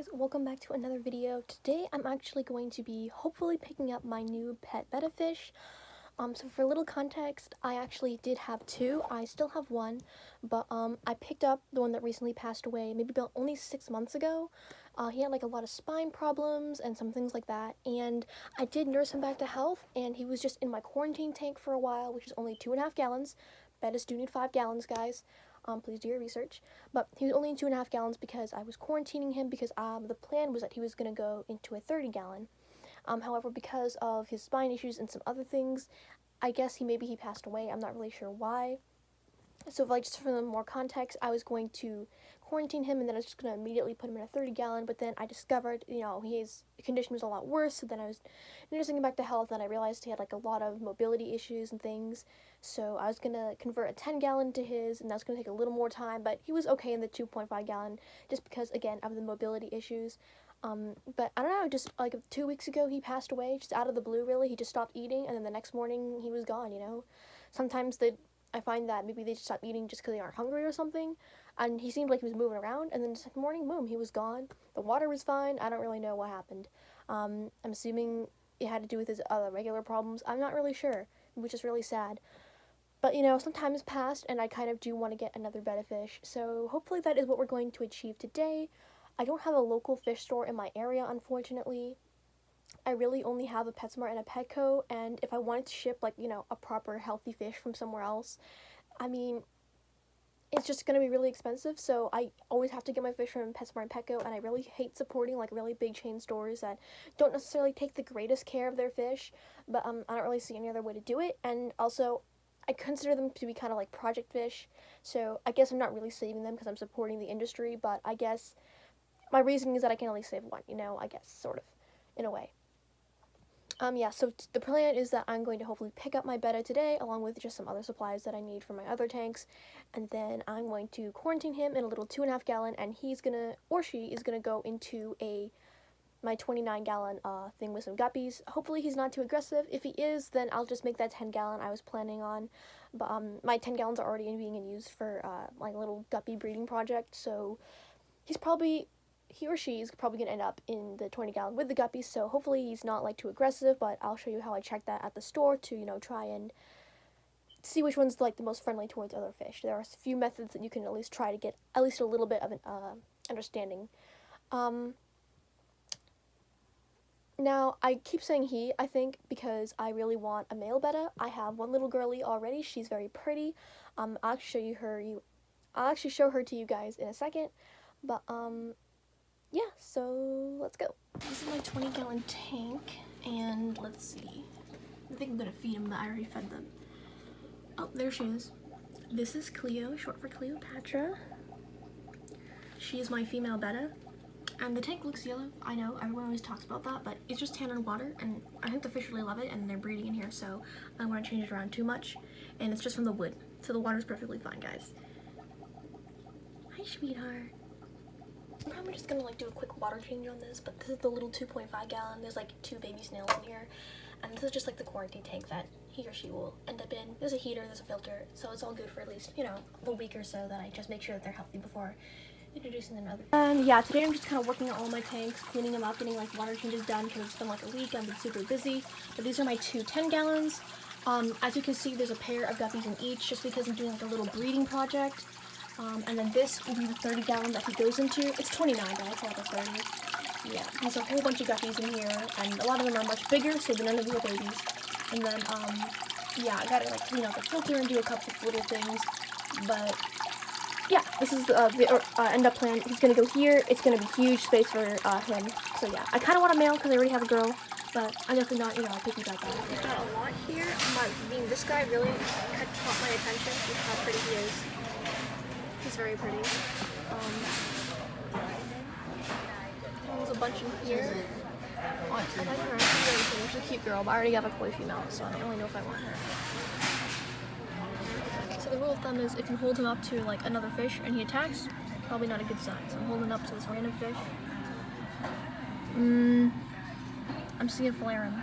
guys, welcome back to another video. Today I'm actually going to be hopefully picking up my new pet betta fish. So for a little context, I actually did have two. I still have one, but I picked up the one that recently passed away maybe about only 6 months ago. He had like a lot of spine problems and some things like that, and I did nurse him back to health, and he was just in my quarantine tank for a while, which is only 2.5 gallons. Bettas do need 5 gallons, guys. Please do your research. But he was only in 2.5 gallons because I was quarantining him because the plan was that he was going to go into a 30-gallon. However, because of his spine issues and some other things, I guess maybe he passed away. I'm not really sure why. So, just for more context, I was going to quarantine him, and then I was just going to immediately put him in a 30-gallon, but then I discovered, his condition was a lot worse, so then I was nursing him back to health, and I realized he had, a lot of mobility issues and things, so I was going to convert a 10-gallon to his, and that was going to take a little more time, but he was okay in the 2.5-gallon, just because, again, of the mobility issues. But I don't know, just 2 weeks ago he passed away, just out of the blue, really. He just stopped eating, and then the next morning he was gone. Sometimes I find that maybe they just stop eating just because they aren't hungry or something, and he seemed like he was moving around, and then the second morning, boom, he was gone. The water was fine. I don't really know what happened. I'm assuming it had to do with his other regular problems. I'm not really sure, which is really sad. But, some time has passed, and I kind of do want to get another betta fish, so hopefully that is what we're going to achieve today. I don't have a local fish store in my area, unfortunately. I really only have a PetSmart and a Petco, and if I wanted to ship, a proper healthy fish from somewhere else, I mean, it's just going to be really expensive, so I always have to get my fish from PetSmart and Petco, and I really hate supporting, really big chain stores that don't necessarily take the greatest care of their fish, but, I don't really see any other way to do it, and also, I consider them to be kind of like project fish, so I guess I'm not really saving them because I'm supporting the industry, but I guess my reasoning is that I can only save one, I guess, sort of, in a way. Yeah, so the plan is that I'm going to hopefully pick up my betta today, along with just some other supplies that I need for my other tanks, and then I'm going to quarantine him in a little 2.5 gallon, and he's gonna, or she is gonna go into my 29-gallon thing with some guppies. Hopefully he's not too aggressive. If he is, then I'll just make that 10-gallon I was planning on, but my 10 gallons are already being in use for my little guppy breeding project, so he or she is probably going to end up in the 20-gallon with the guppies, so hopefully he's not too aggressive, but I'll show you how I check that at the store to, try and see which one's the most friendly towards other fish. There are a few methods that you can at least try to get at least a little bit of an understanding. Now, I keep saying he, I think, because I really want a male betta. I have one little girlie already. She's very pretty. I'll actually show her to you guys in a second, but yeah, so let's go. This is my 20-gallon tank, and let's see. I think I'm gonna feed them, but I already fed them. Oh, there she is. This is Cleo, short for Cleopatra. She is my female betta, and the tank looks yellow. I know, everyone always talks about that, but it's just tan and water, and I think the fish really love it, and they're breeding in here, so I don't want to change it around too much, and it's just from the wood, so the water's perfectly fine, guys. Hi, sweetheart. I'm probably just gonna do a quick water change on this, but this is the little 2.5 gallon. There's 2 baby snails in here, and this is just the quarantine tank that he or she will end up in. There's a heater, there's a filter, so it's all good for at least, a week or so that I just make sure that they're healthy before introducing them to other. And yeah, today I'm just kind of working on all my tanks, cleaning them up, getting water changes done because it's been a week. I've been super busy, but these are my 2 10-gallons. As you can see, there's a pair of guppies in each just because I'm doing a little breeding project. And then this will be the 30-gallon that he goes into. It's 29, though. It's not the 30. Yeah, there's a whole bunch of guppies in here, and a lot of them are much bigger, so none of you are babies. And then, yeah, I gotta clean out the filter and do a couple of little things. But yeah, this is the end up plan. He's gonna go here. It's gonna be huge space for him. So yeah, I kind of want a male because I already have a girl, but I'm definitely not, picky about that. I've got a lot here, but this guy really caught my attention with how pretty he is. He's very pretty. There's a bunch in here. Oh, I like her. She's very pretty. She's a cute girl, but I already have a koi female, so I don't really know if I want her. So the rule of thumb is if you hold him up to another fish and he attacks, probably not a good sign. So I'm holding up to this random fish. I'm seeing flaring.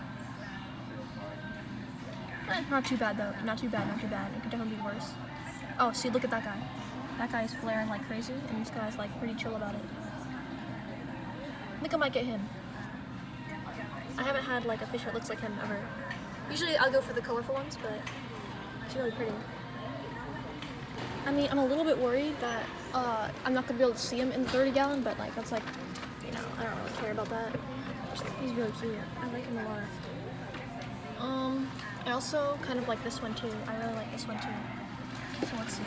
Not too bad though. Not too bad. It could definitely be worse. Oh, see, look at that guy. That guy is flaring like crazy, and this guy's pretty chill about it. I think I might get him. I haven't had like a fish that looks like him ever. Usually I'll go for the colorful ones, but it's really pretty. I mean, I'm a little bit worried that I'm not gonna be able to see him in the 30-gallon, but like that's like, you know, I don't really care about that. He's really cute. I like him a lot. I also kind of like this one too. I really like this one too. So let's see.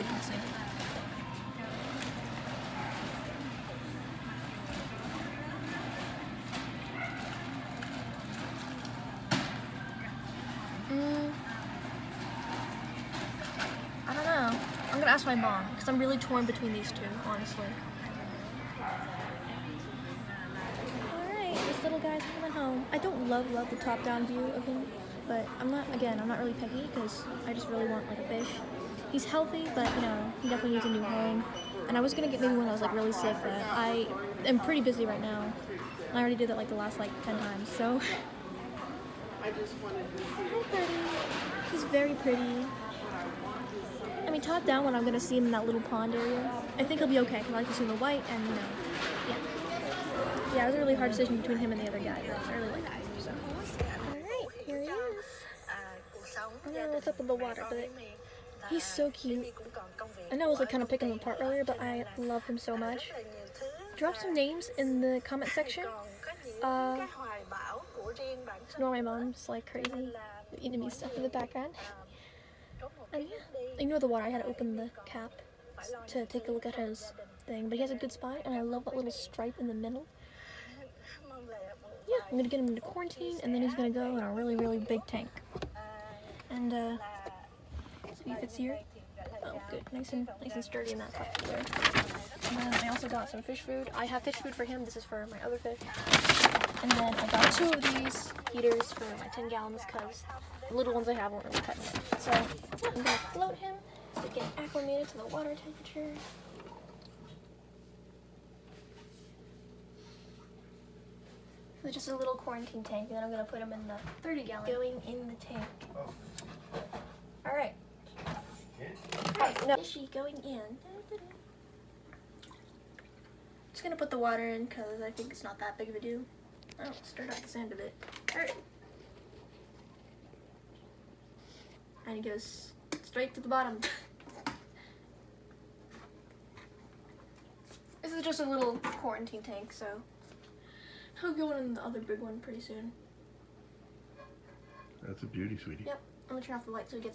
I don't know. I'm gonna ask my mom because I'm really torn between these two, honestly. Alright, this little guy's coming home. I don't love the top-down view of him, but I'm not really picky because I just really want like a fish. He's healthy, but you know, he definitely needs a new home. And I was gonna get maybe one that was like really sick, but I am pretty busy right now. I already did that like the last like 10 times, so. Hi, buddy. He's very pretty. I mean, top down when I'm gonna see him in that little pond area, I think he'll be okay because I like to see the white and, you know, yeah. Yeah, it was a really hard decision between him and the other guy, but I really like him, so. Alright, here he is. I don't know what's up with the water, but he's so cute. I know I was like kind of picking him apart earlier, but I love him so much. Drop some names in the comment section. Ignore my mom's like crazy eating me stuff in the background. And yeah, ignore the water. I had to open the cap to take a look at his thing, but he has a good spot, and I love that little stripe in the middle. Yeah, I'm gonna get him into quarantine, and then he's gonna go in a really big tank. And so he fits here. Oh, good, nice and sturdy in that cup there. And then I also got some fish food. I have fish food for him. This is for my other fish. And then I got 2 of these heaters for my 10 gallons because the little ones I have won't really cut much. So yeah, I'm gonna float him to get acclimated to the water temperature. So just a little quarantine tank, and then I'm gonna put him in the 30-gallon going in the tank. All right. Now fishy going in. Just gonna put the water in because I think it's not that big of a deal. Oh, stirred up the sand a bit. Alright. And he goes straight to the bottom. This is just a little quarantine tank, so he'll go in the other big one pretty soon. That's a beauty, sweetie. Yep. I'm gonna turn off the light so he gets